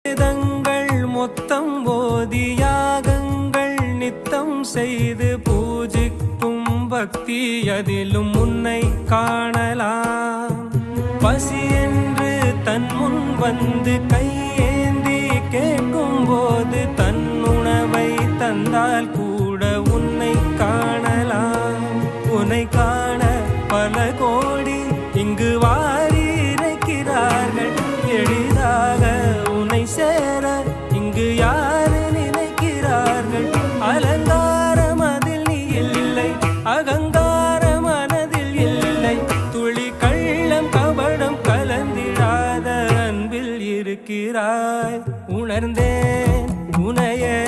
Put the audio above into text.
வேதங்கள் மொத்தம் ஓதி யாகங்கள் நித்தம் செய்து பூஜிக்கும் பக்தி அதிலும் உன்னை காணலாம். பசி என்று தன் முன் வந்து கையேந்தி கேட்கும் போது தன் உணவை தந்தால் கூட உன்னை காணலாம். உன்னை காண பல கோடி இங்கு வாரி இறைக்கிறார்கள். எளிதாக உன்னை சேர இங்கு யாரு நினைக்கிறார்கள். அலங்காரம் அதில் நீ இல்லை, அகங்கார மனதில் இல்லை. துளி கள்ளம் கபடம் கலந்திடாத அன்பில் இருக்கிறாய். உணர்ந்தேன் உனையே